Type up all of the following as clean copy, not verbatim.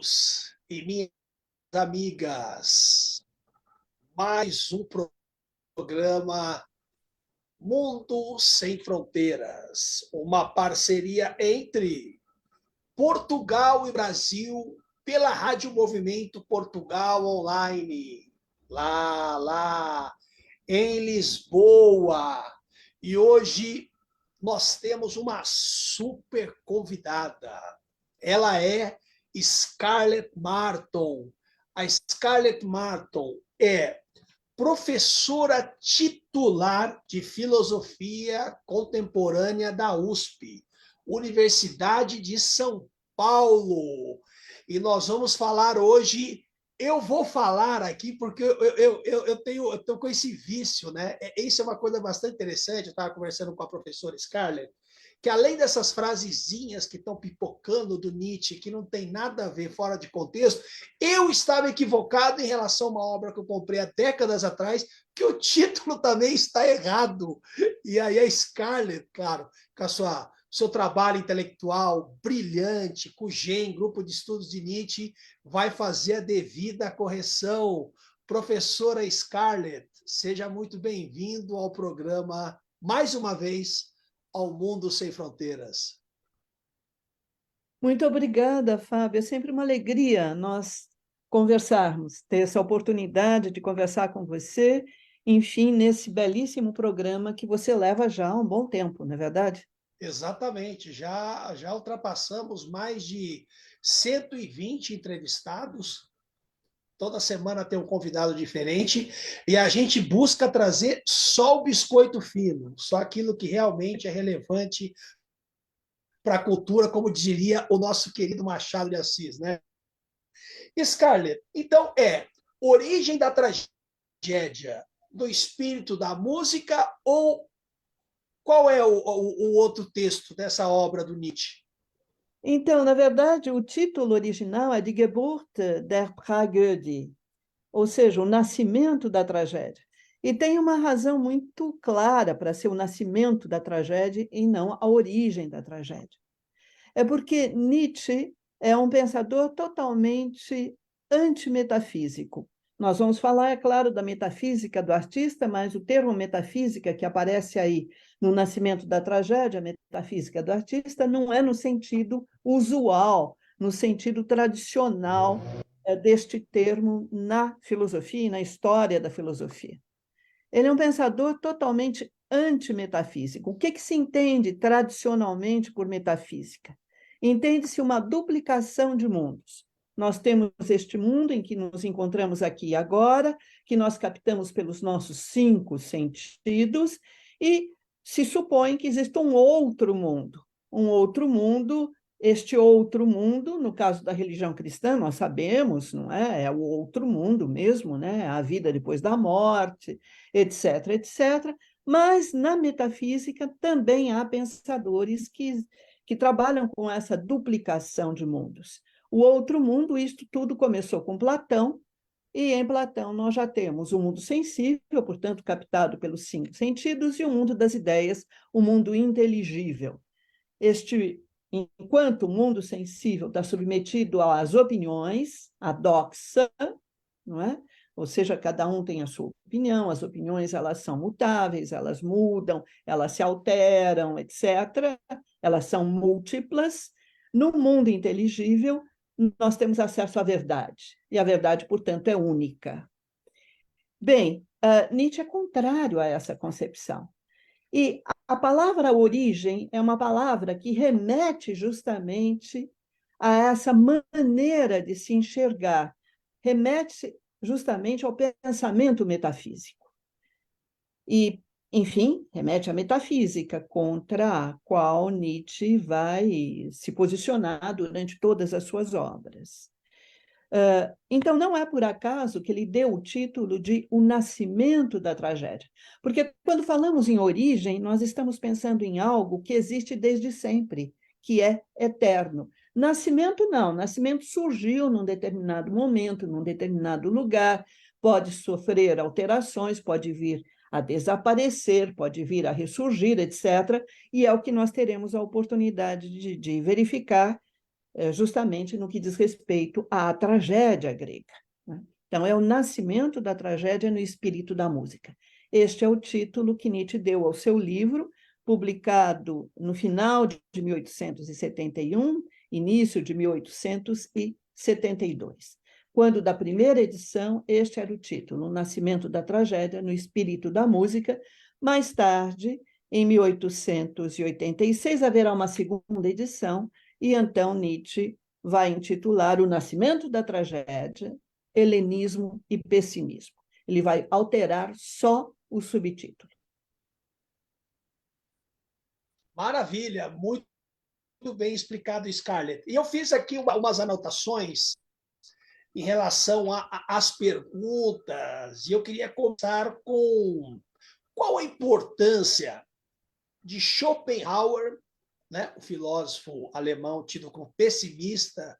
amigos e minhas amigas, mais um programa Mundo Sem Fronteiras, uma parceria entre Portugal e Brasil pela Rádio Movimento Portugal Online, lá em Lisboa. E hoje nós temos uma super convidada. Ela é Scarlett Marton. A Scarlett Marton é professora titular de Filosofia Contemporânea da USP, Universidade de São Paulo. E nós vamos falar hoje. Eu vou falar aqui porque eu tenho com esse vício, né? Isso é uma coisa bastante interessante. Eu estava conversando com a professora Scarlett, que além dessas frasezinhas que estão pipocando do Nietzsche, que não tem nada a ver fora de contexto, eu estava equivocado em relação a uma obra que eu comprei há décadas atrás, que o título também está errado. E aí a Scarlett, claro, com a seu trabalho intelectual brilhante, com o GEM, Grupo de Estudos de Nietzsche, vai fazer a devida correção. Professora Scarlett, seja muito bem-vindo ao programa, mais uma vez, ao Mundo Sem Fronteiras. Muito obrigada, Fábio. É sempre uma alegria nós conversarmos, ter essa oportunidade de conversar com você, enfim, nesse belíssimo programa que você leva já há um bom tempo, não é verdade? Exatamente, já ultrapassamos mais de 120 entrevistados. Toda semana tem um convidado diferente e a gente busca trazer só o biscoito fino, só aquilo que realmente é relevante para a cultura, como diria o nosso querido Machado de Assis, né? Scarlett, então origem da tragédia do espírito da música ou qual é o outro texto dessa obra do Nietzsche? Então, na verdade, o título original é Die Geburt der Tragödie, ou seja, o nascimento da tragédia. E tem uma razão muito clara para ser o nascimento da tragédia e não a origem da tragédia. É porque Nietzsche é um pensador totalmente antimetafísico. Nós vamos falar, é claro, da metafísica do artista, mas o termo metafísica que aparece aí no Nascimento da Tragédia, a metafísica do artista, não é no sentido usual, no sentido tradicional deste termo na filosofia e na história da filosofia. Ele é um pensador totalmente antimetafísico. O que se entende tradicionalmente por metafísica? Entende-se uma duplicação de mundos. Nós temos este mundo em que nos encontramos aqui e agora, que nós captamos pelos nossos 5 sentidos, e se supõe que existe um outro mundo. Este outro mundo, no caso da religião cristã, nós sabemos, não é? É o outro mundo mesmo, né? A vida depois da morte, etc., etc. Mas na metafísica também há pensadores que trabalham com essa duplicação de mundos. O outro mundo, isto tudo começou com Platão, e em Platão nós já temos o mundo sensível, portanto, captado pelos 5 sentidos, e o mundo das ideias, o mundo inteligível. Enquanto o mundo sensível está submetido às opiniões, à doxa, não é? Ou seja, cada um tem a sua opinião, as opiniões elas são mutáveis, elas mudam, elas se alteram, etc. Elas são múltiplas. No mundo inteligível, nós temos acesso à verdade, e a verdade, portanto, é única. Bem, Nietzsche é contrário a essa concepção. E a palavra origem é uma palavra que remete justamente a essa maneira de se enxergar, remete justamente ao pensamento metafísico. E, enfim, remete à metafísica, contra a qual Nietzsche vai se posicionar durante todas as suas obras. Então, não é por acaso que ele deu o título de O Nascimento da Tragédia, porque quando falamos em origem, nós estamos pensando em algo que existe desde sempre, que é eterno. Nascimento, não. Nascimento surgiu num determinado momento, num determinado lugar, pode sofrer alterações, pode vir a desaparecer, pode vir a ressurgir, etc. E é o que nós teremos a oportunidade de verificar justamente no que diz respeito à tragédia grega, né? Então, é o nascimento da tragédia no espírito da música. Este é o título que Nietzsche deu ao seu livro, publicado no final de 1871, início de 1872. Quando, da primeira edição, este era o título, O Nascimento da Tragédia no Espírito da Música. Mais tarde, em 1886, haverá uma segunda edição, e então Nietzsche vai intitular O Nascimento da Tragédia, Helenismo e Pessimismo. Ele vai alterar só o subtítulo. Maravilha, muito bem explicado, Scarlett. E eu fiz aqui umas anotações em relação às perguntas, e eu queria começar com qual a importância de Schopenhauer, né, o filósofo alemão tido como pessimista,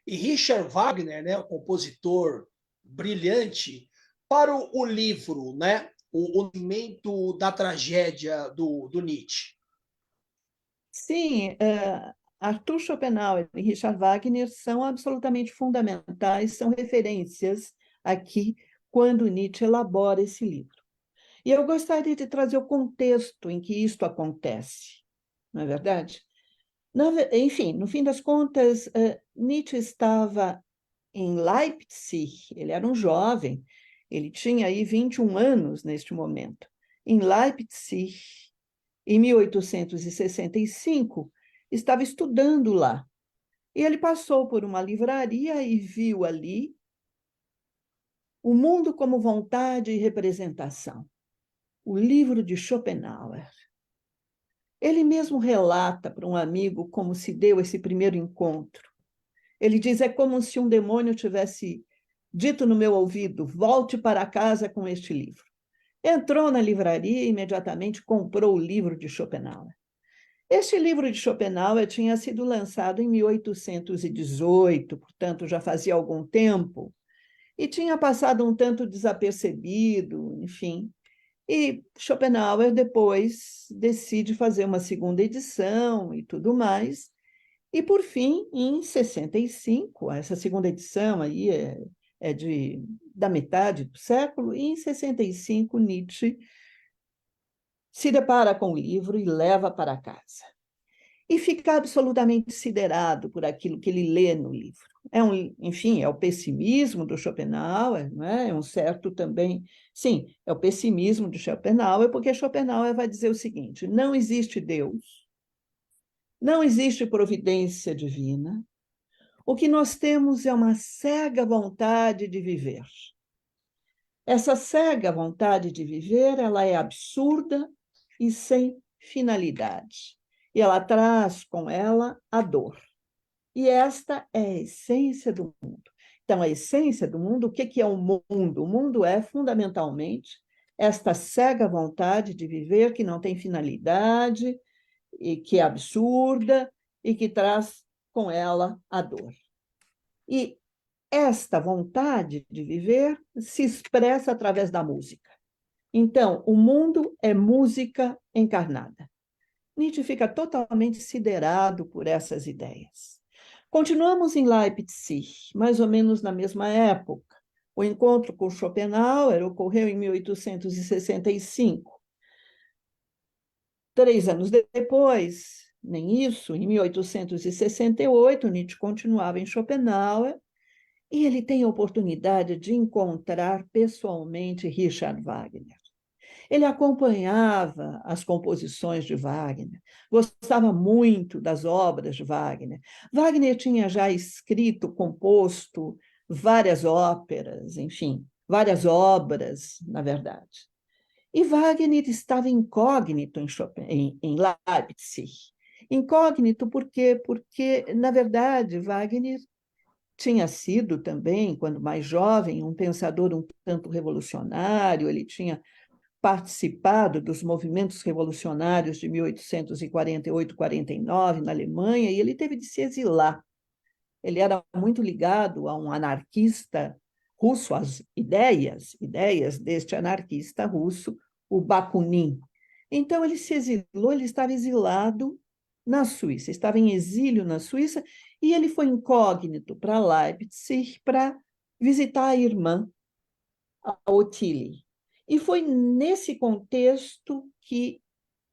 e Richard Wagner, né, o compositor brilhante, para o livro, né, o Nascimento da Tragédia do Nietzsche. Sim, Arthur Schopenhauer e Richard Wagner são absolutamente fundamentais, são referências aqui quando Nietzsche elabora esse livro. E eu gostaria de trazer o contexto em que isto acontece, não é verdade? Enfim, no fim das contas, Nietzsche estava em Leipzig, ele era um jovem, ele tinha aí 21 anos neste momento. Em Leipzig, em 1865, estava estudando lá. E ele passou por uma livraria e viu ali O Mundo como Vontade e Representação, o livro de Schopenhauer. Ele mesmo relata para um amigo como se deu esse primeiro encontro. Ele diz: é como se um demônio tivesse dito no meu ouvido: volte para casa com este livro. Entrou na livraria e imediatamente comprou o livro de Schopenhauer. Este livro de Schopenhauer tinha sido lançado em 1818, portanto, já fazia algum tempo, e tinha passado um tanto desapercebido, enfim. E Schopenhauer depois decide fazer uma segunda edição e tudo mais. E, por fim, em 65, essa segunda edição aí é da metade do século, e em 65 Nietzsche se depara com o livro e leva para casa. E fica absolutamente siderado por aquilo que ele lê no livro. Enfim, é o pessimismo do Schopenhauer, não é? É um certo também, sim, é o pessimismo de Schopenhauer, porque Schopenhauer vai dizer o seguinte: não existe Deus, não existe providência divina, o que nós temos é uma cega vontade de viver. Essa cega vontade de viver, ela é absurda e sem finalidade. E ela traz com ela a dor. E esta é a essência do mundo. Então, a essência do mundo, o que é o mundo? O mundo é, fundamentalmente, esta cega vontade de viver que não tem finalidade, e que é absurda, e que traz com ela a dor. E esta vontade de viver se expressa através da música. Então, o mundo é música encarnada. Nietzsche fica totalmente siderado por essas ideias. Continuamos em Leipzig, mais ou menos na mesma época. O encontro com Schopenhauer ocorreu em 1865. 3 anos depois, nem isso, em 1868, Nietzsche continuava em Schopenhauer e ele tem a oportunidade de encontrar pessoalmente Richard Wagner. Ele acompanhava as composições de Wagner, gostava muito das obras de Wagner. Wagner tinha já escrito, composto várias óperas, enfim, várias obras, na verdade. E Wagner estava incógnito em Leipzig. Incógnito por quê? Porque, na verdade, Wagner tinha sido também, quando mais jovem, um pensador um tanto revolucionário, ele tinha participado dos movimentos revolucionários de 1848-49 na Alemanha, e ele teve de se exilar. Ele era muito ligado a um anarquista russo, às ideias deste anarquista russo, o Bakunin. Então, ele se exilou, ele estava exilado na Suíça, estava em exílio na Suíça, E ele foi incógnito para Leipzig para visitar a irmã, a Ottilie. E foi nesse contexto que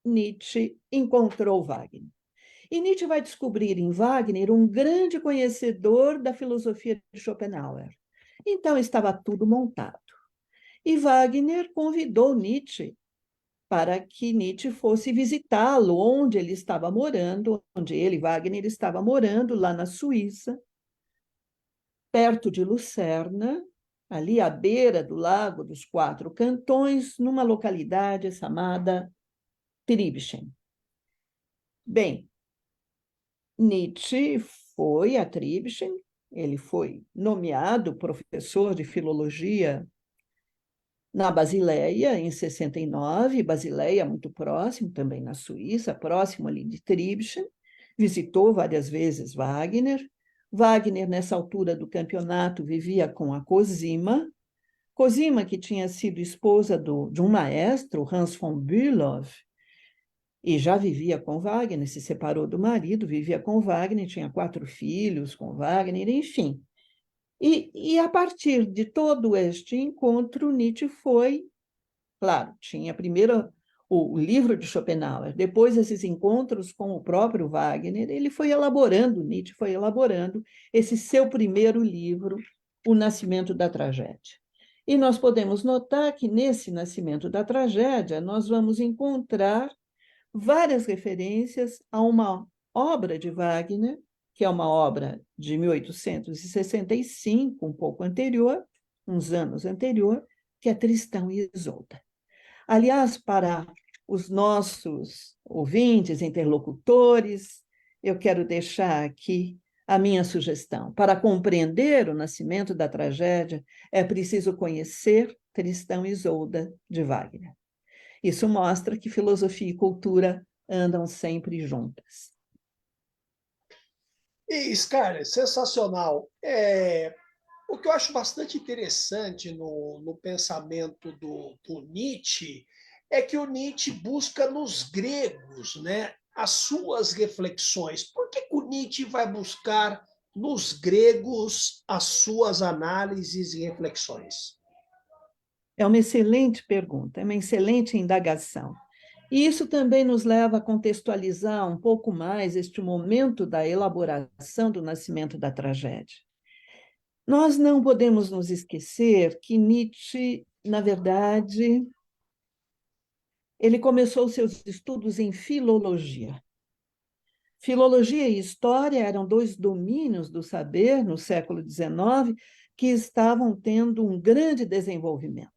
Nietzsche encontrou Wagner. E Nietzsche vai descobrir em Wagner um grande conhecedor da filosofia de Schopenhauer. Então estava tudo montado. E Wagner convidou Nietzsche para que Nietzsche fosse visitá-lo onde ele estava morando, onde ele, Wagner, estava morando, lá na Suíça, perto de Lucerna, ali à beira do Lago dos Quatro Cantões, numa localidade chamada Tribschen. Bem, Nietzsche foi a Tribschen, ele foi nomeado professor de filologia na Basileia, em 69, Basileia muito próximo, também na Suíça, próximo ali de Tribschen, visitou várias vezes Wagner. Wagner, nessa altura do campeonato, vivia com a Cosima, Cosima, que tinha sido esposa de um maestro, Hans von Bülow, e já vivia com Wagner, se separou do marido, vivia com Wagner, tinha 4 filhos com Wagner, enfim. E a partir de todo este encontro, Nietzsche foi, claro, tinha primeiro o livro de Schopenhauer, depois esses encontros com o próprio Wagner, ele foi elaborando, Nietzsche foi elaborando esse seu primeiro livro, O Nascimento da Tragédia. E nós podemos notar que nesse Nascimento da Tragédia nós vamos encontrar várias referências a uma obra de Wagner, que é uma obra de 1865, um pouco anterior, uns anos anterior, que é Tristão e Isolda. Aliás, para os nossos ouvintes, interlocutores, eu quero deixar aqui a minha sugestão. Para compreender o nascimento da tragédia, é preciso conhecer Tristão e Isolda, de Wagner. Isso mostra que filosofia e cultura andam sempre juntas. E, Scarlett, sensacional. O que eu acho bastante interessante no pensamento do Nietzsche é que o Nietzsche busca nos gregos, né, as suas reflexões. Por que o Nietzsche vai buscar nos gregos as suas análises e reflexões? É uma excelente pergunta, é uma excelente indagação. E isso também nos leva a contextualizar um pouco mais este momento da elaboração do nascimento da tragédia. Nós não podemos nos esquecer que Nietzsche, na verdade, ele começou seus estudos em filologia. Filologia e história eram 2 domínios do saber no século XIX que estavam tendo um grande desenvolvimento.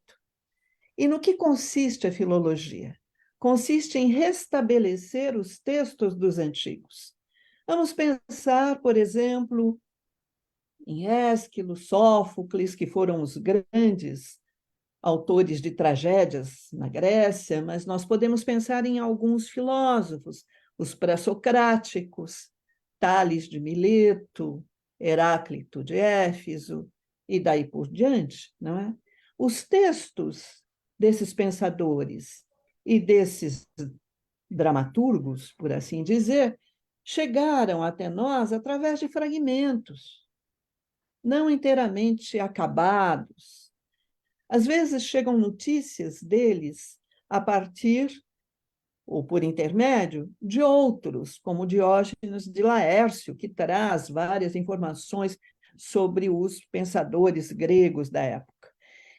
E no que consiste a filologia? Consiste em restabelecer os textos dos antigos. Vamos pensar, por exemplo, em Ésquilo, Sófocles, que foram os grandes autores de tragédias na Grécia, mas nós podemos pensar em alguns filósofos, os pré-socráticos, Tales de Mileto, Heráclito de Éfeso, e daí por diante, não é? Os textos desses pensadores e desses dramaturgos, por assim dizer, chegaram até nós através de fragmentos, não inteiramente acabados. Às vezes chegam notícias deles a partir, ou por intermédio, de outros, como Diógenes de Laércio, que traz várias informações sobre os pensadores gregos da época.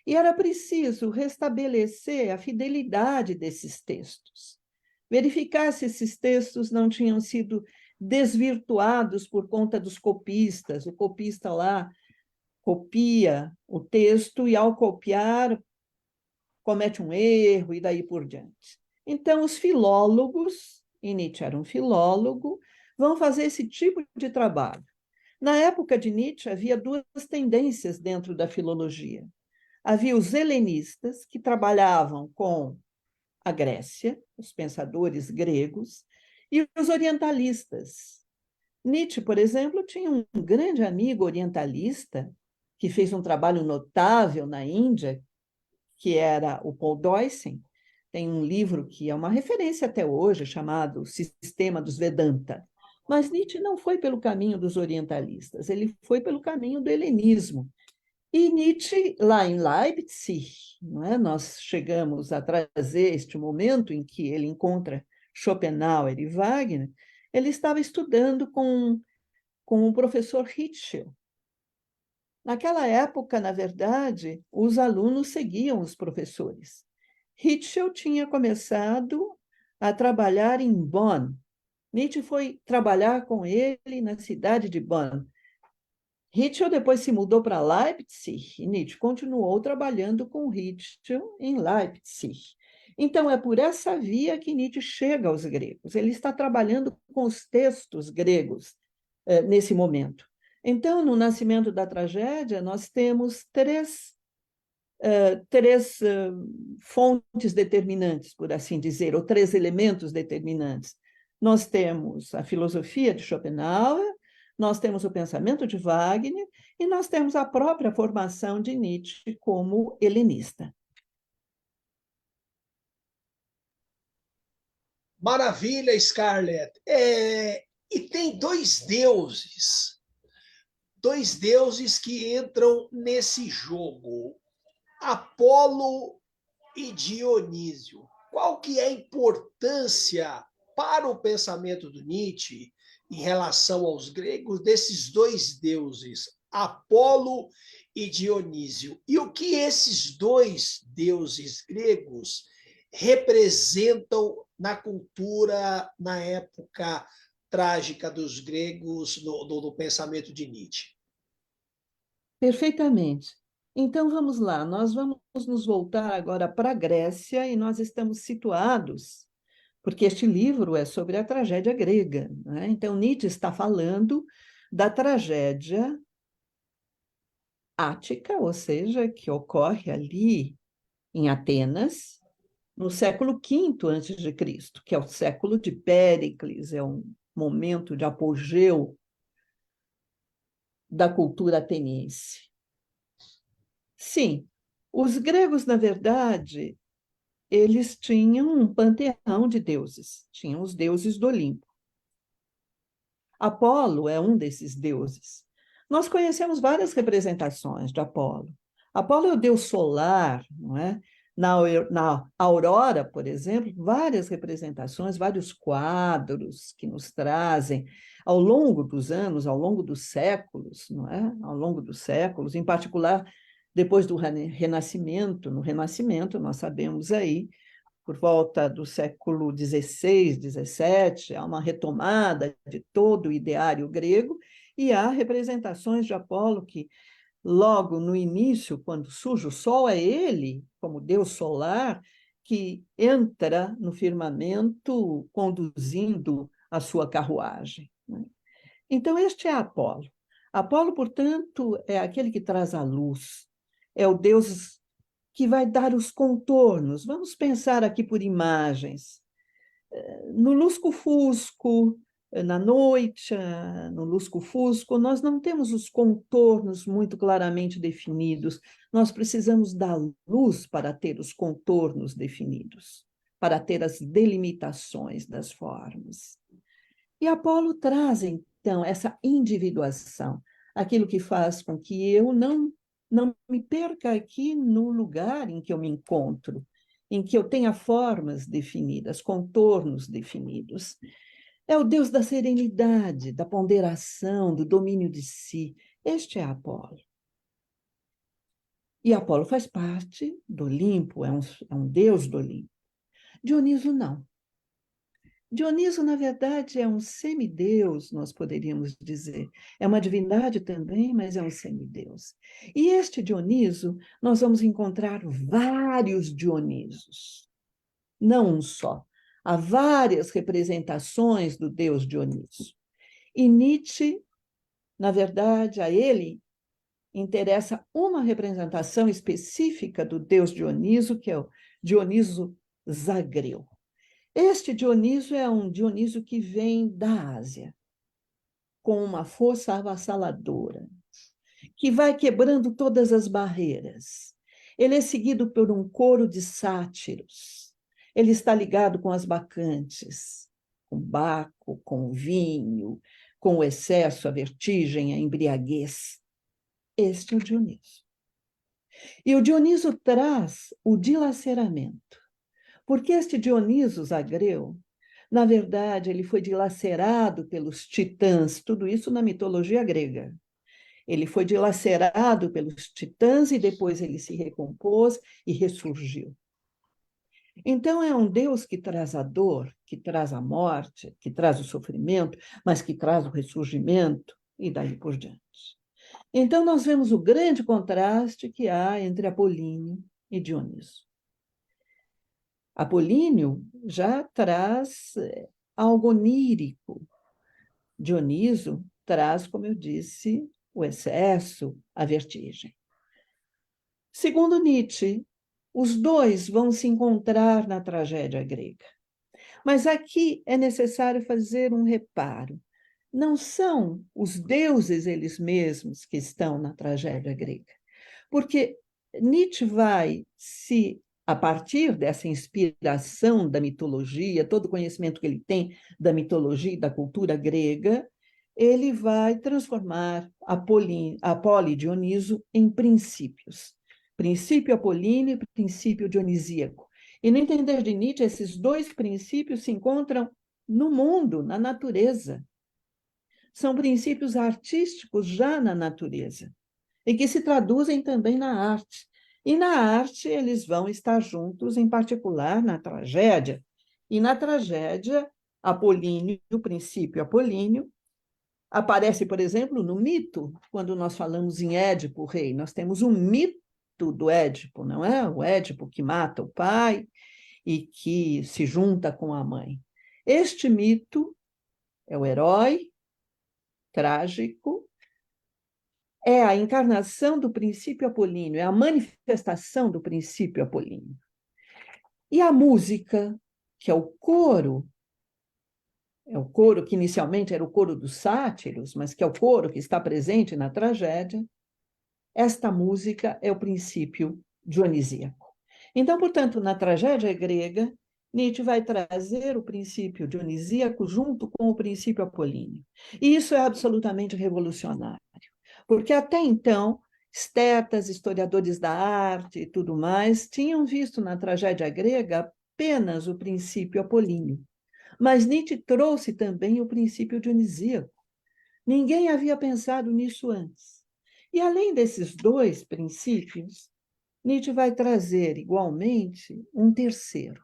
E era preciso restabelecer a fidelidade desses textos, verificar se esses textos não tinham sido desvirtuados por conta dos copistas. O copista lá copia o texto e, ao copiar, comete um erro e daí por diante. Então, os filólogos, e Nietzsche era um filólogo, vão fazer esse tipo de trabalho. Na época de Nietzsche, havia 2 tendências dentro da filologia. Havia os helenistas, que trabalhavam com a Grécia, os pensadores gregos, e os orientalistas. Nietzsche, por exemplo, tinha um grande amigo orientalista que fez um trabalho notável na Índia, que era o Paul Deussen. Tem um livro que é uma referência até hoje, chamado Sistema dos Vedanta. Mas Nietzsche não foi pelo caminho dos orientalistas, ele foi pelo caminho do helenismo. E Nietzsche, lá em Leipzig, não é? Nós chegamos a trazer este momento em que ele encontra Schopenhauer e Wagner, ele estava estudando com o professor Ritschl. Naquela época, na verdade, os alunos seguiam os professores. Ritschl tinha começado a trabalhar em Bonn. Nietzsche foi trabalhar com ele na cidade de Bonn. Ritschl depois se mudou para Leipzig e Nietzsche continuou trabalhando com Ritschl em Leipzig. Então, é por essa via que Nietzsche chega aos gregos. Ele está trabalhando com os textos gregos nesse momento. Então, no Nascimento da Tragédia, nós temos três fontes determinantes, por assim dizer, ou três elementos determinantes. Nós temos a filosofia de Schopenhauer, nós temos o pensamento de Wagner e nós temos a própria formação de Nietzsche como helenista. Maravilha, Scarlett. E tem dois deuses que entram nesse jogo, Apolo e Dionísio. Qual que é a importância para o pensamento do Nietzsche em relação aos gregos desses dois deuses, Apolo e Dionísio? E o que esses dois deuses gregos representam na cultura, na época trágica dos gregos, no pensamento de Nietzsche? Perfeitamente. Então, vamos lá, nós vamos nos voltar agora para a Grécia e nós estamos situados, porque este livro é sobre a tragédia grega, né? Então, Nietzsche está falando da tragédia ática, ou seja, que ocorre ali em Atenas, no século V antes de Cristo, que é o século de Péricles, é um momento de apogeu da cultura ateniense. Sim, os gregos, na verdade, eles tinham um panteão de deuses, tinham os deuses do Olimpo. Apolo é um desses deuses. Nós conhecemos várias representações de Apolo. Apolo é o deus solar, não é? Na aurora, por exemplo, várias representações, vários quadros que nos trazem ao longo dos anos, ao longo dos séculos, não é? Ao longo dos séculos, em particular depois do Renascimento. No Renascimento, nós sabemos aí por volta do século XVI, XVII, há uma retomada de todo o ideário grego e há representações de Apolo que, logo no início, quando surge o Sol, é ele, como deus solar, que entra no firmamento conduzindo a sua carruagem, né? Então, este é Apolo. Apolo, portanto, é aquele que traz a luz, é o deus que vai dar os contornos. Vamos pensar aqui por imagens. No lusco-fusco, na noite, no lusco-fusco, nós não temos os contornos muito claramente definidos. Nós precisamos da luz para ter os contornos definidos, para ter as delimitações das formas. E Apolo traz, então, essa individuação, aquilo que faz com que eu não me perca aqui no lugar em que eu me encontro, em que eu tenha formas definidas, contornos definidos. É o Deus da serenidade, da ponderação, do domínio de si. Este é Apolo. E Apolo faz parte do Olimpo, é um deus do Olimpo. Dioniso não. Dioniso, na verdade, é um semideus, nós poderíamos dizer. É uma divindade também, mas é um semideus. E este Dioniso, nós vamos encontrar vários Dionisos, não um só. Há várias representações do deus Dioniso. E Nietzsche, na verdade, a ele interessa uma representação específica do deus Dioniso, que é o Dioniso Zagreu. Este Dioniso é um Dioniso que vem da Ásia, com uma força avassaladora, que vai quebrando todas as barreiras. Ele é seguido por um coro de sátiros. Ele está ligado com as bacantes. com Baco, com vinho, com o excesso, a vertigem, a embriaguez. Este é o Dioniso. E o Dioniso traz o dilaceramento, porque este Dioniso Zagreu, na verdade, ele foi dilacerado pelos titãs, tudo isso na mitologia grega. Ele foi dilacerado pelos titãs e depois ele se recompôs e ressurgiu. Então, é um Deus que traz a dor, que traz a morte, que traz o sofrimento, mas que traz o ressurgimento e daí por diante. Então, nós vemos o grande contraste que há entre Apolíneo e Dioniso. Apolíneo já traz algo onírico. Dioniso traz, como eu disse, o excesso, a vertigem. Segundo Nietzsche, os dois vão se encontrar na tragédia grega. Mas aqui é necessário fazer um reparo. Não são os deuses eles mesmos que estão na tragédia grega, porque Nietzsche vai se, a partir dessa inspiração da mitologia, todo o conhecimento que ele tem da mitologia e da cultura grega, ele vai transformar Apolo e Dioniso em princípios. Princípio apolíneo e princípio dionisíaco. E no entender de Nietzsche, esses dois princípios se encontram no mundo, na natureza. São princípios artísticos já na natureza e que se traduzem também na arte. E na arte eles vão estar juntos, em particular na tragédia. E na tragédia, Apolíneo, o princípio apolíneo, aparece, por exemplo, no mito, quando nós falamos em Édipo, o rei. Nós temos um mito do Édipo, não é? O Édipo que mata o pai e que se junta com a mãe. Este mito é o herói trágico, é a encarnação do princípio apolíneo, é a manifestação do princípio apolíneo. E a música, que é o coro que inicialmente era o coro dos sátiros, mas que é o coro que está presente na tragédia, esta música é o princípio dionisíaco. Então, portanto, na tragédia grega, Nietzsche vai trazer o princípio dionisíaco junto com o princípio apolíneo. E isso é absolutamente revolucionário, porque até então, estetas, historiadores da arte e tudo mais, tinham visto na tragédia grega apenas o princípio apolíneo. Mas Nietzsche trouxe também o princípio dionisíaco. Ninguém havia pensado nisso antes. E além desses dois princípios, Nietzsche vai trazer igualmente um terceiro,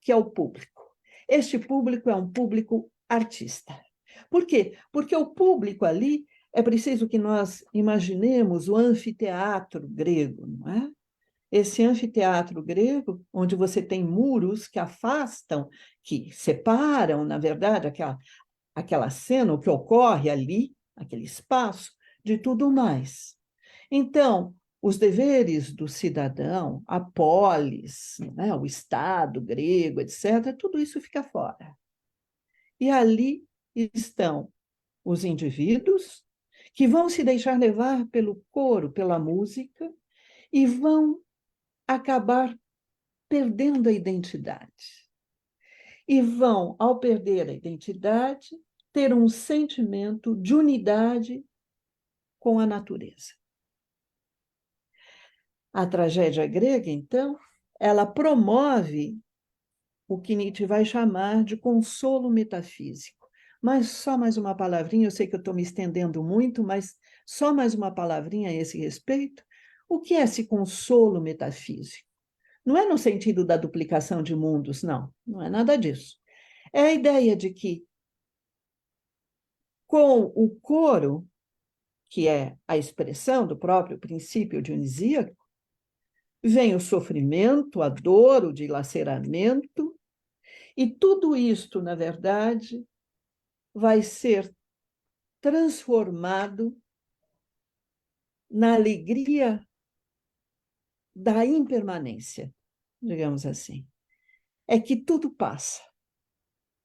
que é o público. Este público é um público artista. Por quê? Porque o público ali é preciso que nós imaginemos o anfiteatro grego, não é? Esse anfiteatro grego, onde você tem muros que afastam, que separam, na verdade, aquela cena, o que ocorre ali, aquele espaço, de tudo mais. Então, os deveres do cidadão, a polis, né, o Estado grego, etc., tudo isso fica fora. E ali estão os indivíduos que vão se deixar levar pelo coro, pela música, e vão acabar perdendo a identidade. E vão, ao perder a identidade, ter um sentimento de unidade com a natureza. A tragédia grega, então, ela promove o que Nietzsche vai chamar de consolo metafísico. Mas só mais uma palavrinha, eu sei que eu estou me estendendo muito, mas só mais uma palavrinha a esse respeito. O que é esse consolo metafísico? Não é no sentido da duplicação de mundos, não, não é nada disso. É a ideia de que, com o coro, que é a expressão do próprio princípio dionisíaco, vem o sofrimento, a dor, o dilaceramento, e tudo isto, na verdade, vai ser transformado na alegria da impermanência, digamos assim. É que tudo passa.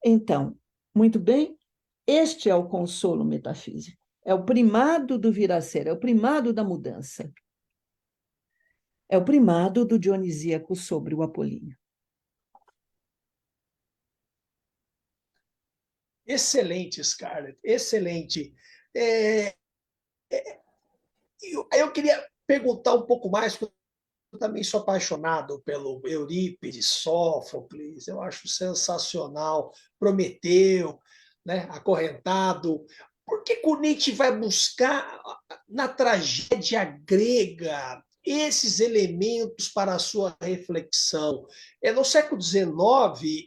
Então, muito bem, este é o consolo metafísico. É o primado do vir a ser, é o primado da mudança. É o primado do dionisíaco sobre o apolíneo. Excelente, Scarlett, excelente. É, eu queria perguntar um pouco mais, porque eu também sou apaixonado pelo Eurípides, Sófocles, eu acho sensacional. Prometeu, né? Acorrentado. Por que Nietzsche vai buscar na tragédia grega esses elementos para a sua reflexão? No século XIX,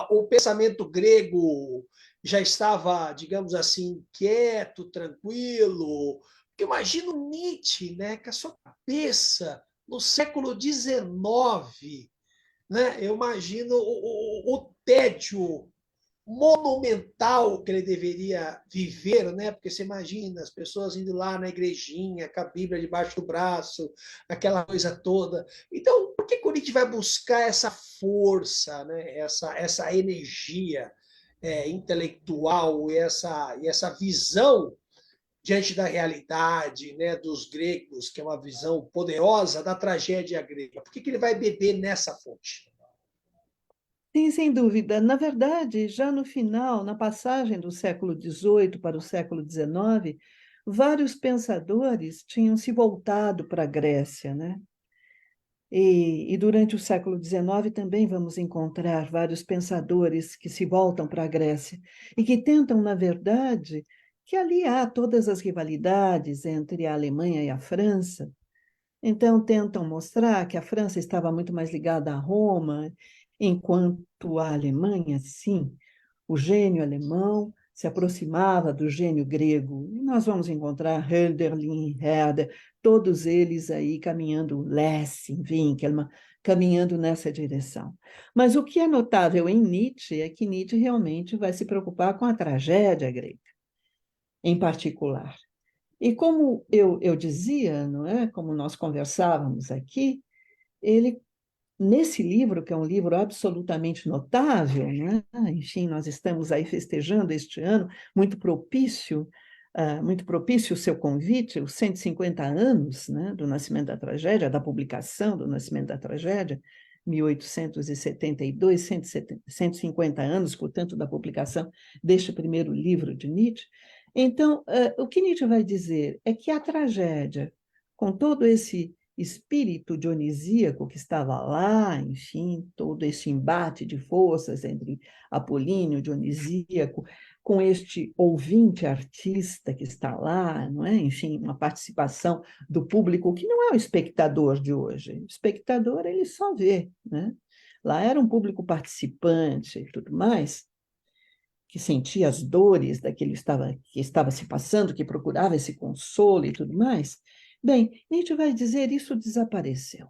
o pensamento grego já estava, digamos assim, quieto, tranquilo. Porque imagino Nietzsche, né, com a sua cabeça no século XIX, né? Eu imagino o tédio monumental que ele deveria viver, né? Porque você imagina as pessoas indo lá na igrejinha com a Bíblia debaixo do braço, aquela coisa toda. Então, por que o Nietzsche vai buscar essa força, né? Essa energia intelectual e essa visão diante da realidade, né, dos gregos, que é uma visão poderosa da tragédia grega? Por que ele vai beber nessa fonte? Sim, sem dúvida. Na verdade, já no final, na passagem do século XVIII para o século XIX, vários pensadores tinham se voltado para a Grécia, né? E durante o século XIX também vamos encontrar vários pensadores que se voltam para a Grécia e que tentam, na verdade, que ali há todas as rivalidades entre a Alemanha e a França. Então, tentam mostrar que a França estava muito mais ligada a Roma, enquanto a Alemanha, sim, o gênio alemão se aproximava do gênio grego. E nós vamos encontrar Hölderlin, Herder, todos eles aí caminhando, Lessing, Winkelmann, caminhando nessa direção. Mas o que é notável em Nietzsche é que Nietzsche realmente vai se preocupar com a tragédia grega, em particular. E como eu dizia, não é? Como nós conversávamos aqui, ele, nesse livro, que é um livro absolutamente notável, né? Enfim, nós estamos aí festejando este ano, muito propício o seu convite, os 150 anos, né, do nascimento da tragédia, da publicação do nascimento da tragédia, 1872, 150 anos, portanto, da publicação deste primeiro livro de Nietzsche. Então, o que Nietzsche vai dizer é que a tragédia, com todo esse espírito dionisíaco que estava lá, enfim, todo esse embate de forças entre Apolíneo, Dionisíaco, com este ouvinte artista que está lá, não é? Enfim, uma participação do público que não é o espectador de hoje. O espectador, ele só vê, né? Lá era um público participante e tudo mais, que sentia as dores daquele que estava se passando, que procurava esse consolo e tudo mais. Bem, Nietzsche vai dizer isso desapareceu.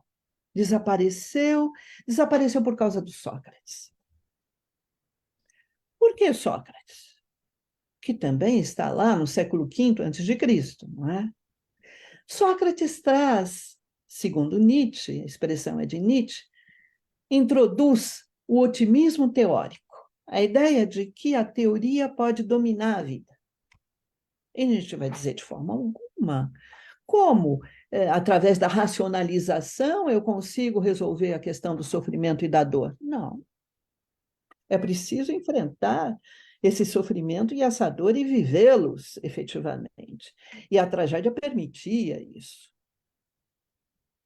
Desapareceu por causa do Sócrates. Por que Sócrates? Que também está lá no século V a.C., não é? Sócrates traz, segundo Nietzsche, a expressão é de Nietzsche, introduz o otimismo teórico, a ideia de que a teoria pode dominar a vida. E Nietzsche vai dizer de forma alguma. Como? Através da racionalização eu consigo resolver a questão do sofrimento e da dor? Não. É preciso enfrentar esse sofrimento e essa dor e vivê-los efetivamente. E a tragédia permitia isso.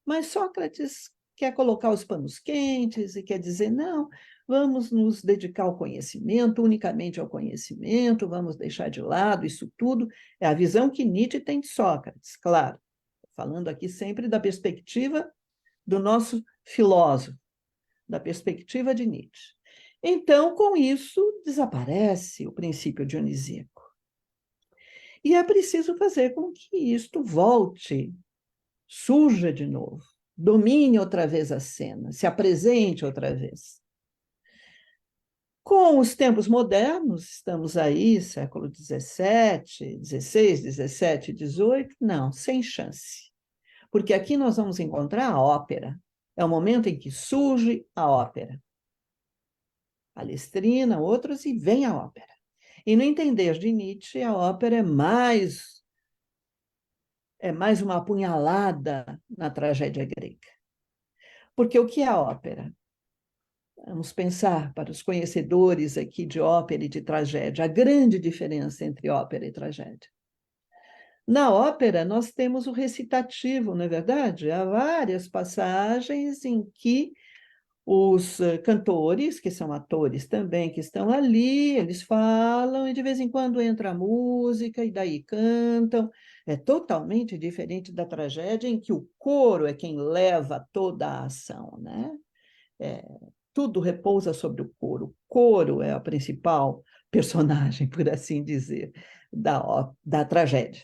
Mas Sócrates quer colocar os panos quentes e quer dizer: não, vamos nos dedicar ao conhecimento, unicamente ao conhecimento, vamos deixar de lado isso tudo. É a visão que Nietzsche tem de Sócrates, claro. Falando aqui sempre da perspectiva do nosso filósofo, da perspectiva de Nietzsche. Então, com isso, desaparece o princípio dionisíaco. E é preciso fazer com que isto volte, surja de novo, domine outra vez a cena, se apresente outra vez. Com os tempos modernos, estamos aí, século XVII, XVI, XVII, XVIII, não, sem chance. Porque aqui nós vamos encontrar a ópera. É o momento em que surge a ópera. Palestrina, outros, e vem a ópera. E no entender de Nietzsche, a ópera é mais uma apunhalada na tragédia grega. Porque o que é a ópera? Vamos pensar, para os conhecedores aqui de ópera e de tragédia, a grande diferença entre ópera e tragédia. Na ópera, nós temos o recitativo, não é verdade? Há várias passagens em que os cantores, que são atores também, que estão ali, eles falam, e de vez em quando entra a música, e daí cantam. É totalmente diferente da tragédia, em que o coro é quem leva toda a ação, né? É, tudo repousa sobre o coro. O coro é a principal personagem, por assim dizer, da tragédia.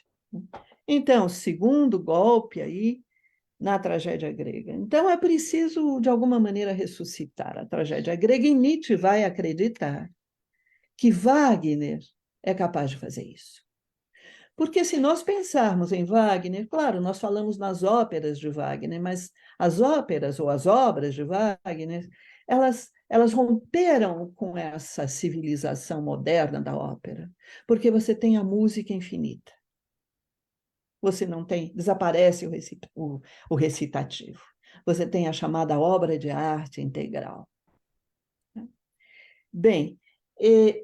Então, segundo golpe aí, na tragédia grega. Então, é preciso, de alguma maneira, ressuscitar a tragédia grega, e Nietzsche vai acreditar que Wagner é capaz de fazer isso. Porque se nós pensarmos em Wagner, claro, nós falamos nas óperas de Wagner, mas as óperas ou as obras de Wagner, elas romperam com essa civilização moderna da ópera, porque você tem a música infinita. Você não tem, desaparece o recitativo. Você tem a chamada obra de arte integral. Bem,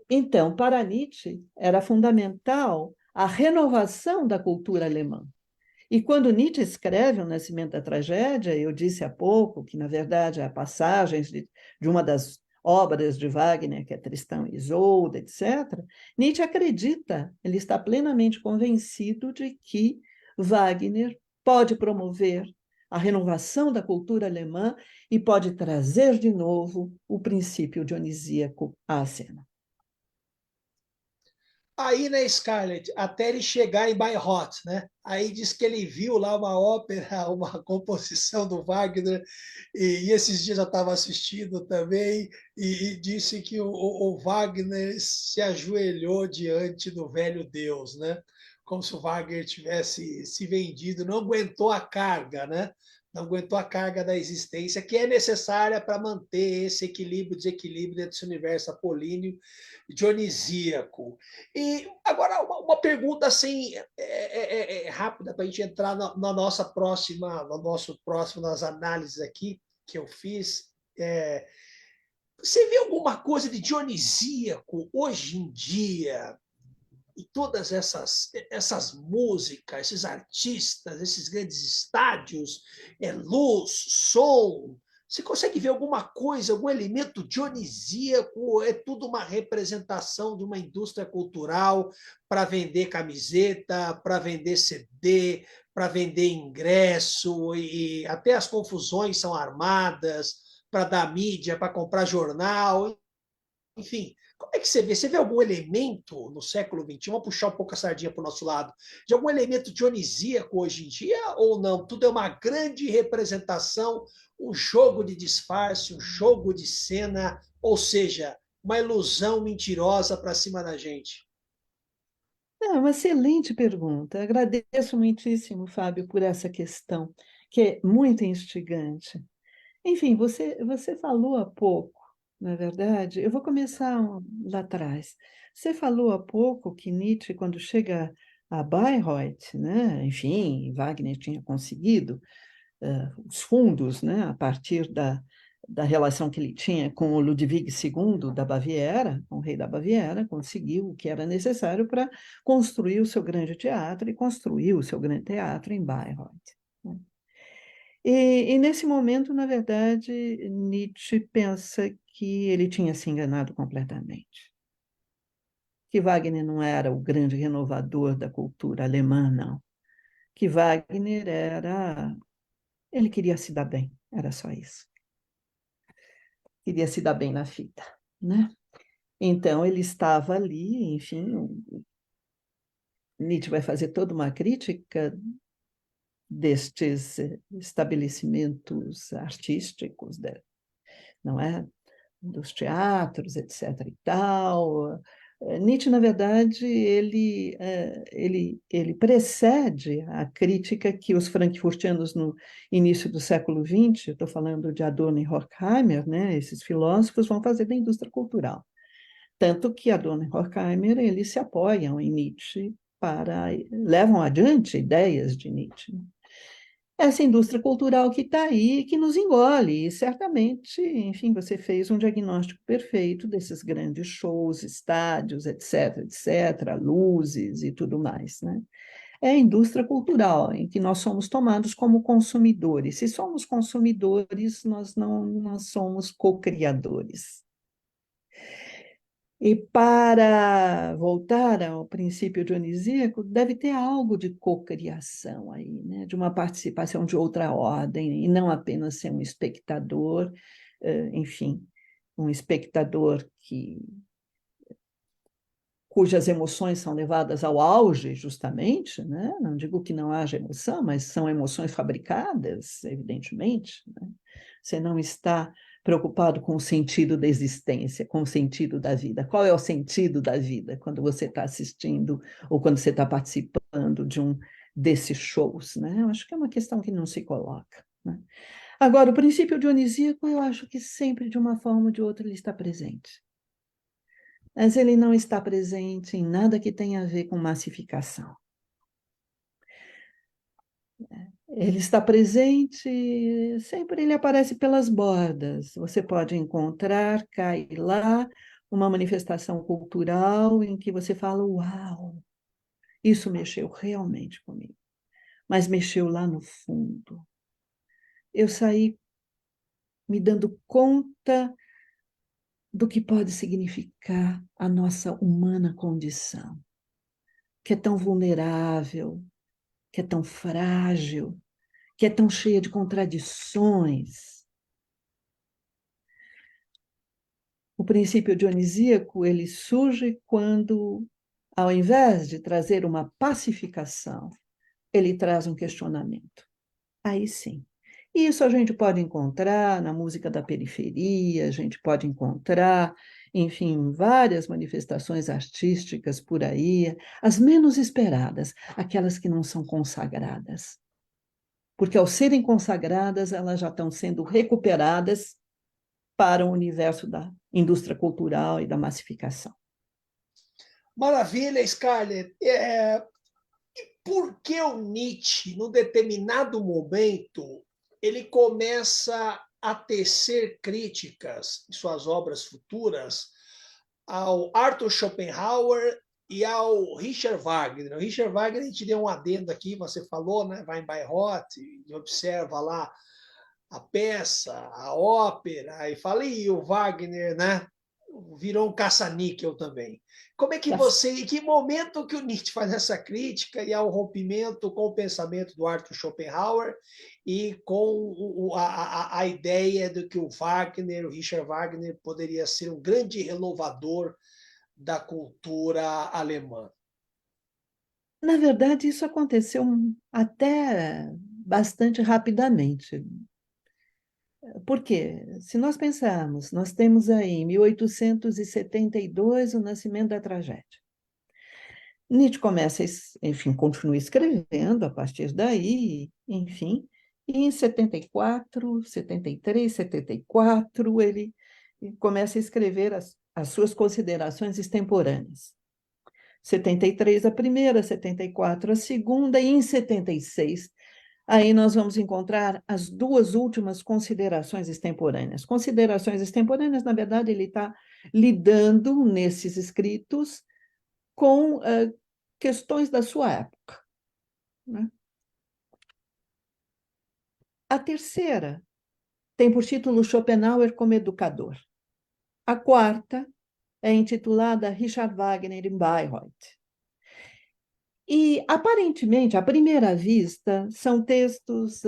então, para Nietzsche, era fundamental a renovação da cultura alemã. E quando Nietzsche escreve O Nascimento da Tragédia, eu disse há pouco que, na verdade, há passagens de uma das obras de Wagner, que é Tristão e Isolda, etc., Nietzsche acredita, ele está plenamente convencido de que Wagner pode promover a renovação da cultura alemã e pode trazer de novo o princípio dionisíaco à cena. Aí, né, Scarlett, até ele chegar em Bayreuth, né? Aí diz que ele viu lá uma ópera, uma composição do Wagner, e esses dias eu estava assistindo também, e disse que o Wagner se ajoelhou diante do velho Deus, né? Como se o Wagner tivesse se vendido, não aguentou a carga, né? Não aguentou a carga da existência, que é necessária para manter esse equilíbrio, desequilíbrio dentro desse universo apolíneo dionisíaco. E agora uma pergunta assim rápida para a gente entrar na nossa próxima, no nosso próximo nas análises aqui que eu fiz. Você vê alguma coisa de dionisíaco hoje em dia e todas essas músicas, esses artistas, esses grandes estádios, luz, som? Você consegue ver alguma coisa, algum elemento dionisíaco? É tudo uma representação de uma indústria cultural para vender camiseta, para vender CD, para vender ingresso, e até as confusões são armadas para dar mídia, para comprar jornal, enfim, como é que você vê? Você vê algum elemento no século XXI, vamos puxar um pouco a sardinha para o nosso lado, de algum elemento dionisíaco hoje em dia ou não? Tudo é uma grande representação, um jogo de disfarce, um jogo de cena, ou seja, uma ilusão mentirosa para cima da gente. É uma excelente pergunta. Agradeço muitíssimo, Fábio, por essa questão, que é muito instigante. Enfim, você falou há pouco, na verdade, eu vou começar lá atrás. Você falou há pouco que Nietzsche, quando chega a Bayreuth, né, enfim, Wagner tinha conseguido os fundos, né, a partir da relação que ele tinha com o Ludwig II da Baviera, com o rei da Baviera, conseguiu o que era necessário para construir o seu grande teatro e construiu o seu grande teatro em Bayreuth, né? E nesse momento, na verdade, Nietzsche pensa que ele tinha se enganado completamente, que Wagner não era o grande renovador da cultura alemã, não, que Wagner era, ele queria se dar bem, era só isso, queria se dar bem na fita, né? Então ele estava ali, enfim, Nietzsche vai fazer toda uma crítica destes estabelecimentos artísticos, não é? Dos teatros, etc. e tal. Nietzsche, na verdade, ele precede a crítica que os frankfurtianos no início do século XX, estou falando de Adorno e Horkheimer, né, esses filósofos vão fazer da indústria cultural. Tanto que Adorno e Horkheimer eles se apoiam em Nietzsche levam adiante ideias de Nietzsche. essa indústria cultural que está aí, que nos engole, e certamente, enfim, você fez um diagnóstico perfeito desses grandes shows, estádios, etc., etc., luzes e tudo mais, né? É a indústria cultural, em que nós somos tomados como consumidores. Se somos consumidores, nós somos co-criadores. E para voltar ao princípio dionisíaco, deve ter algo de cocriação aí, né? De uma participação de outra ordem, e não apenas ser um espectador, enfim, um espectador cujas emoções são levadas ao auge, justamente, né? Não digo que não haja emoção, mas são emoções fabricadas, evidentemente, né? Você não está preocupado com o sentido da existência, com o sentido da vida. Qual é o sentido da vida quando você está assistindo ou quando você está participando de um desses shows, né? Eu acho que é uma questão que não se coloca, né? Agora, o princípio dionisíaco, eu acho que sempre, de uma forma ou de outra, ele está presente. Mas ele não está presente em nada que tenha a ver com massificação. Ele está presente, sempre ele aparece pelas bordas. Você pode encontrar, cai lá, uma manifestação cultural em que você fala: uau, isso mexeu realmente comigo. Mas mexeu lá no fundo. Eu saí me dando conta do que pode significar a nossa humana condição, que é tão vulnerável, que é tão frágil, que é tão cheia de contradições. O princípio dionisíaco, ele surge quando, ao invés de trazer uma pacificação, ele traz um questionamento. Aí sim. Isso a gente pode encontrar na música da periferia, a gente pode encontrar, enfim, várias manifestações artísticas por aí, as menos esperadas, aquelas que não são consagradas. Porque, ao serem consagradas, elas já estão sendo recuperadas para o universo da indústria cultural e da massificação. Maravilha, Scarlett. Por que o Nietzsche, num determinado momento, ele começa a tecer críticas em suas obras futuras ao Arthur Schopenhauer e ao Richard Wagner? O Richard Wagner, a gente deu um adendo aqui, você falou, né? Vai em Bayreuth e observa lá a peça, a ópera, e fala, e o Wagner, né? Virou um caça-níquel também. Como é que você, em que momento que o Nietzsche faz essa crítica e há um rompimento com o pensamento do Arthur Schopenhauer e com a ideia de que o Wagner, o Richard Wagner, poderia ser um grande renovador da cultura alemã? Na verdade, isso aconteceu até bastante rapidamente. Por quê? Se nós pensarmos, nós temos aí em 1872 o nascimento da tragédia. Nietzsche começa, enfim, continua escrevendo a partir daí, enfim, e em 74, 73, 74, ele começa a escrever as suas considerações extemporâneas. 73 a primeira, 74 a segunda, e em 76, aí nós vamos encontrar as duas últimas considerações extemporâneas. Considerações extemporâneas, na verdade, ele está lidando nesses escritos com questões da sua época, né? A terceira tem por título Schopenhauer como educador. A quarta é intitulada Richard Wagner em Bayreuth. E, aparentemente, à primeira vista, são textos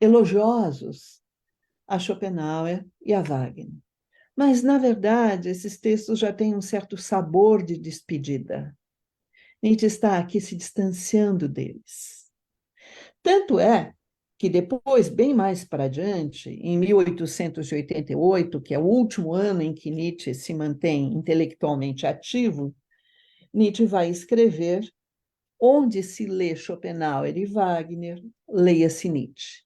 elogiosos a Schopenhauer e a Wagner. Mas, na verdade, esses textos já têm um certo sabor de despedida. Nietzsche está aqui se distanciando deles. Tanto é que depois, bem mais para adiante, em 1888, que é o último ano em que Nietzsche se mantém intelectualmente ativo, Nietzsche vai escrever: onde se lê Schopenhauer e Wagner, leia-se Nietzsche.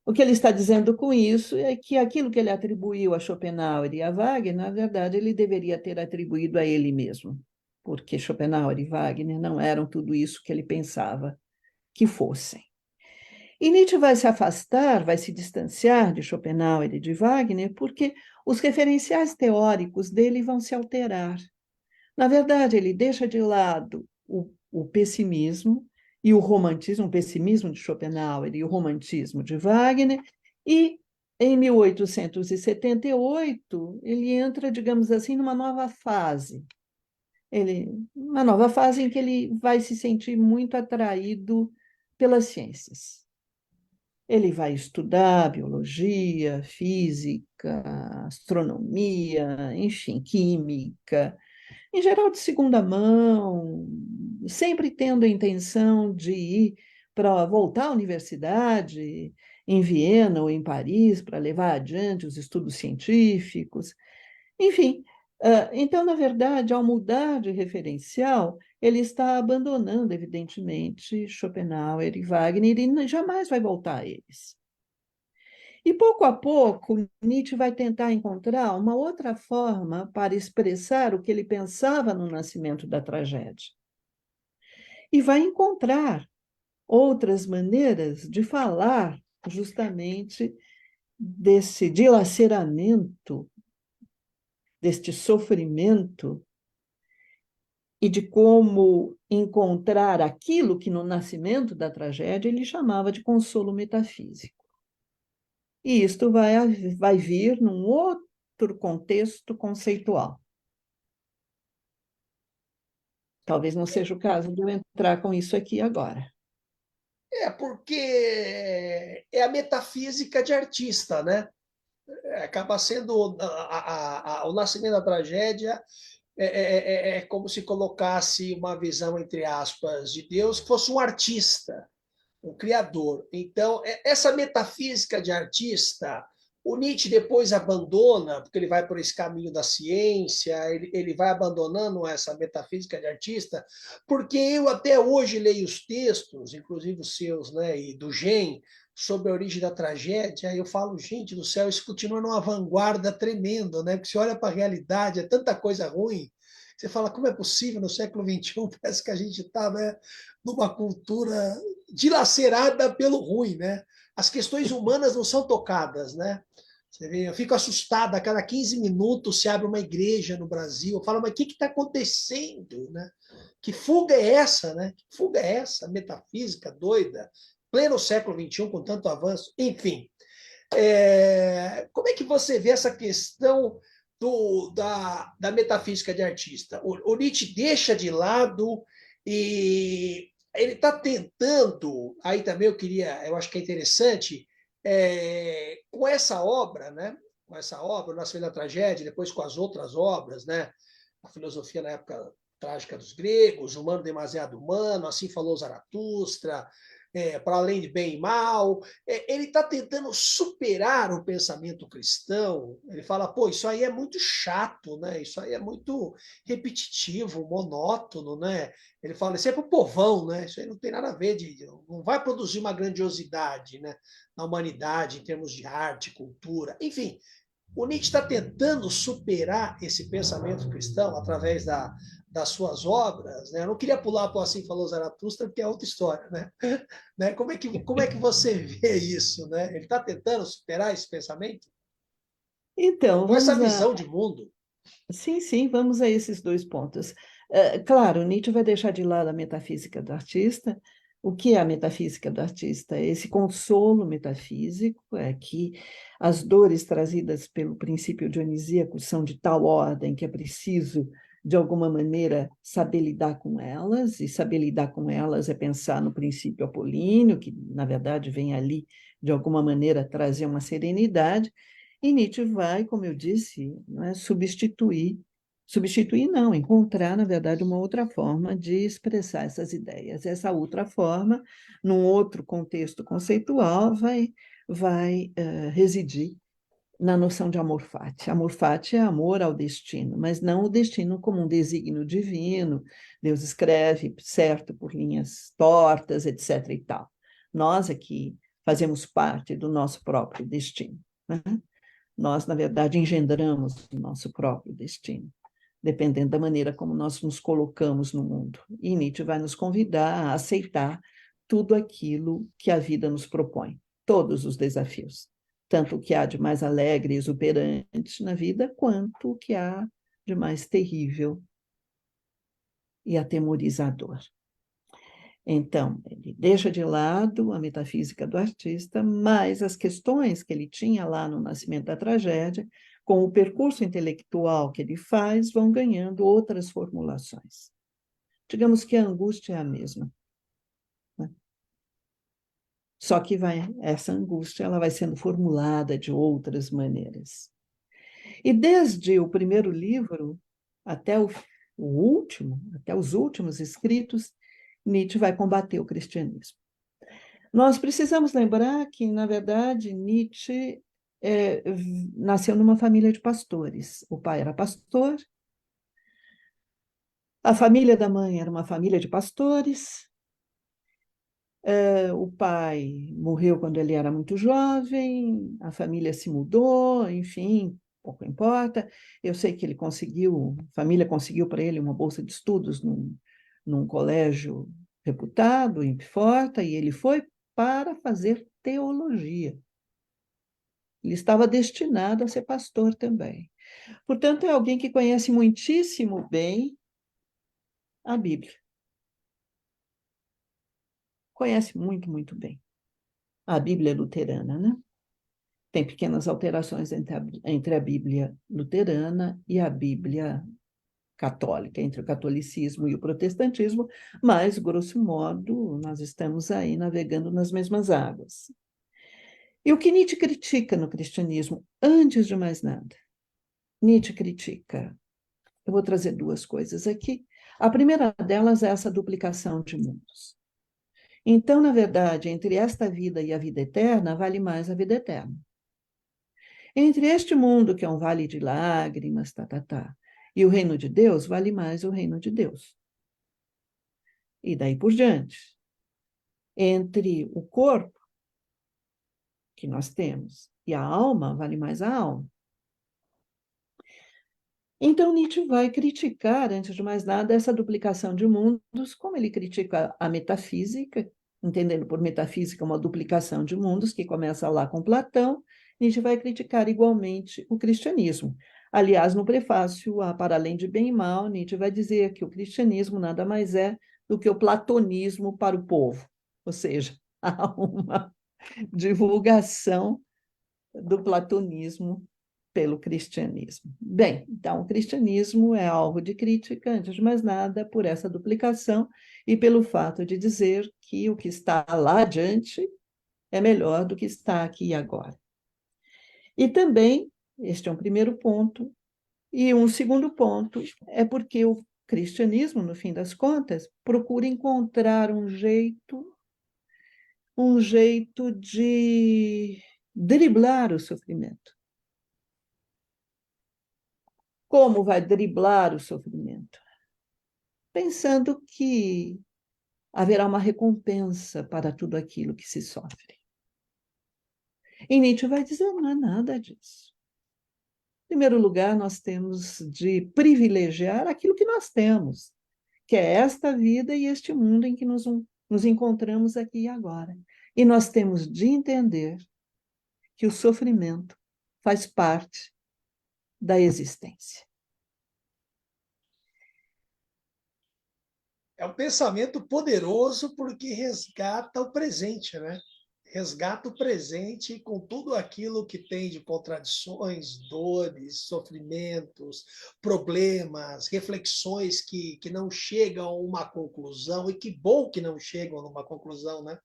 O que ele está dizendo com isso é que aquilo que ele atribuiu a Schopenhauer e a Wagner, na verdade, ele deveria ter atribuído a ele mesmo, porque Schopenhauer e Wagner não eram tudo isso que ele pensava que fossem. E Nietzsche vai se afastar, vai se distanciar de Schopenhauer e de Wagner, porque os referenciais teóricos dele vão se alterar. Na verdade, ele deixa de lado o pessimismo e o romantismo, o pessimismo de Schopenhauer e o romantismo de Wagner, e em 1878 ele entra, digamos assim, numa nova fase. Uma nova fase em que ele vai se sentir muito atraído pelas ciências. Ele vai estudar biologia, física, astronomia, enfim, química, em geral de segunda mão, sempre tendo a intenção de ir para voltar à universidade em Viena ou em Paris para levar adiante os estudos científicos. Enfim, então, na verdade, ao mudar de referencial, ele está abandonando, evidentemente, Schopenhauer e Wagner e jamais vai voltar a eles. E pouco a pouco, Nietzsche vai tentar encontrar uma outra forma para expressar o que ele pensava no nascimento da tragédia. E vai encontrar outras maneiras de falar justamente desse dilaceramento, deste sofrimento e de como encontrar aquilo que no nascimento da tragédia ele chamava de consolo metafísico. E isto vai vir num outro contexto conceitual. Talvez não seja o caso de eu entrar com isso aqui agora. Porque é a metafísica de artista, né? Acaba sendo o nascimento da tragédia é como se colocasse uma visão, entre aspas, de Deus que fosse um artista, um criador. Então, essa metafísica de artista, o Nietzsche depois abandona, porque ele vai por esse caminho da ciência, ele vai abandonando essa metafísica de artista, porque eu até hoje leio os textos, inclusive os seus, né, e do Gen, sobre a origem da tragédia, e eu falo, gente do céu, isso continua numa vanguarda tremenda, né? Porque você olha para a realidade, é tanta coisa ruim, você fala, como é possível no século XXI? Parece que a gente está, né, numa cultura dilacerada pelo ruim, né? As questões humanas não são tocadas, né? Você vê, eu fico assustada, a cada 15 minutos se abre uma igreja no Brasil, eu falo, mas o que está acontecendo, né? Que fuga é essa, né? Que fuga é essa? Metafísica doida, pleno século XXI, com tanto avanço, enfim. Como é que você vê essa questão da metafísica de artista? O Nietzsche deixa de lado e ele está tentando, aí também eu acho que é interessante, com essa obra, né? Com essa obra, O Nascimento da Tragédia, depois com as outras obras, né? A filosofia na época trágica dos gregos, Humano Demasiado Humano, Assim Falou Zaratustra, Para Além de Bem e Mal. Ele está tentando superar o pensamento cristão. Ele fala, pô, isso aí é muito chato, né? Isso aí é muito repetitivo, monótono, né? Ele fala, isso é para o povão, né? Isso aí não tem nada a ver, não vai produzir uma grandiosidade, né, na humanidade, em termos de arte, cultura, enfim. O Nietzsche está tentando superar esse pensamento cristão através das suas obras. Né? Eu não queria pular para o Assim Falou Zaratustra, porque é outra história. Né? Né? Como é que você vê isso? Né? Ele está tentando superar esse pensamento? Então, Ou essa vamos a. visão de mundo? Sim, sim, vamos a esses dois pontos. Claro, Nietzsche vai deixar de lado a metafísica do artista. O que é a metafísica do artista? É esse consolo metafísico, é que as dores trazidas pelo princípio dionisíaco são de tal ordem que é preciso, de alguma maneira, saber lidar com elas, e saber lidar com elas é pensar no princípio apolíneo, que, na verdade, vem ali, de alguma maneira, trazer uma serenidade. E Nietzsche vai, como eu disse, né, substituir não, encontrar, na verdade, uma outra forma de expressar essas ideias. Essa outra forma, num outro contexto conceitual, vai residir na noção de amor fati. Amor fati é amor ao destino, mas não o destino como um desígnio divino. Deus escreve certo por linhas tortas, etc. e tal. Nós aqui fazemos parte do nosso próprio destino, né? Nós, na verdade, engendramos o nosso próprio destino, dependendo da maneira como nós nos colocamos no mundo. E Nietzsche vai nos convidar a aceitar tudo aquilo que a vida nos propõe, todos os desafios, tanto o que há de mais alegre e exuberante na vida, quanto o que há de mais terrível e atemorizador. Então, ele deixa de lado a metafísica do artista, mas as questões que ele tinha lá no Nascimento da Tragédia, com o percurso intelectual que ele faz, vão ganhando outras formulações. Digamos que a angústia é a mesma, né? Só que essa angústia ela vai sendo formulada de outras maneiras. E desde o primeiro livro até o último, até os últimos escritos, Nietzsche vai combater o cristianismo. Nós precisamos lembrar que, na verdade, Nietzsche nasceu numa família de pastores. O pai era pastor, a família da mãe era uma família de pastores, o pai morreu quando ele era muito jovem, a família se mudou, enfim, pouco importa. Eu sei que a família conseguiu para ele uma bolsa de estudos num colégio reputado em Pfort, e ele foi para fazer teologia. Ele estava destinado a ser pastor também. Portanto, é alguém que conhece muitíssimo bem a Bíblia. Conhece muito, muito bem. A Bíblia luterana, né? Tem pequenas alterações entre a Bíblia luterana e a Bíblia católica, entre o catolicismo e o protestantismo, mas, grosso modo, nós estamos aí navegando nas mesmas águas. E o que Nietzsche critica no cristianismo, antes de mais nada? Nietzsche critica, eu vou trazer duas coisas aqui. A primeira delas é essa duplicação de mundos. Então, na verdade, entre esta vida e a vida eterna, vale mais a vida eterna. Entre este mundo, que é um vale de lágrimas, e o reino de Deus, vale mais o reino de Deus. E daí por diante. Entre o corpo que nós temos e a alma, vale mais a alma. Então, Nietzsche vai criticar, antes de mais nada, essa duplicação de mundos, como ele critica a metafísica, entendendo por metafísica uma duplicação de mundos, que começa lá com Platão. Nietzsche vai criticar igualmente o cristianismo. Aliás, no prefácio a Para Além de Bem e Mal, Nietzsche vai dizer que o cristianismo nada mais é do que o platonismo para o povo, ou seja, há uma divulgação do platonismo pelo cristianismo. Bem, então, o cristianismo é alvo de crítica, antes de mais nada, por essa duplicação e pelo fato de dizer que o que está lá adiante é melhor do que está aqui e agora. E também, este é um primeiro ponto, e um segundo ponto é porque o cristianismo, no fim das contas, procura encontrar um jeito de driblar o sofrimento. Como vai driblar o sofrimento? Pensando que haverá uma recompensa para tudo aquilo que se sofre. E Nietzsche vai dizer, não é nada disso. Em primeiro lugar, nós temos de privilegiar aquilo que nós temos, que é esta vida e este mundo em que nos encontramos aqui e agora. E nós temos de entender que o sofrimento faz parte da existência. É um pensamento poderoso porque resgata o presente, né? Resgata o presente com tudo aquilo que tem de contradições, dores, sofrimentos, problemas, reflexões que não chegam a uma conclusão, e que bom que não chegam a uma conclusão, né?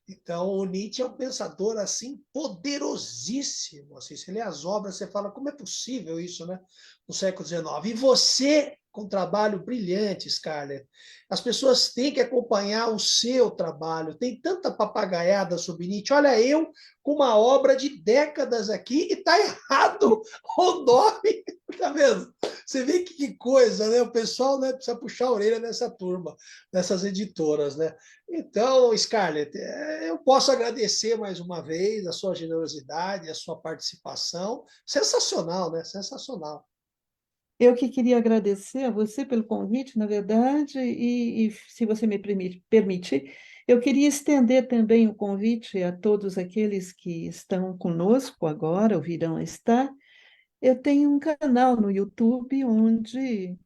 Então, o Nietzsche é um pensador assim poderosíssimo. Assim, você lê as obras, você fala como é possível isso, né? No século XIX. E você, com um trabalho brilhante, Scarlett, as pessoas têm que acompanhar o seu trabalho. Tem tanta papagaiada sobre Nietzsche. Olha, eu com uma obra de décadas aqui e tá errado o nome. Tá vendo? Você vê que coisa, né? O pessoal, né, precisa puxar a orelha nessa turma, nessas editoras, né? Então, Scarlett, eu posso agradecer mais uma vez a sua generosidade, a sua participação. Sensacional, né? Sensacional. Eu que queria agradecer a você pelo convite, na verdade, e se você me permitir, Eu queria estender também o convite a todos aqueles que estão conosco agora, ou virão a estar. Eu tenho um canal no YouTube onde,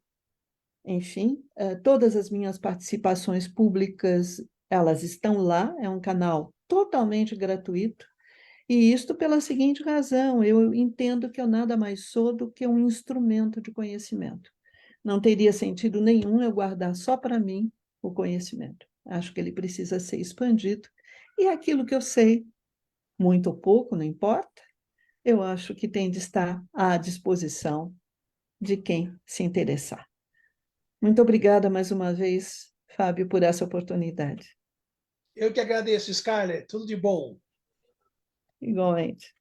enfim, todas as minhas participações públicas, elas estão lá, é um canal totalmente gratuito, e isto pela seguinte razão: eu entendo que eu nada mais sou do que um instrumento de conhecimento. Não teria sentido nenhum eu guardar só para mim o conhecimento. Acho que ele precisa ser expandido, e aquilo que eu sei, muito ou pouco, não importa, eu acho que tem de estar à disposição de quem se interessar. Muito obrigada mais uma vez, Fábio, por essa oportunidade. Eu que agradeço, Scarlett. Tudo de bom. Igualmente.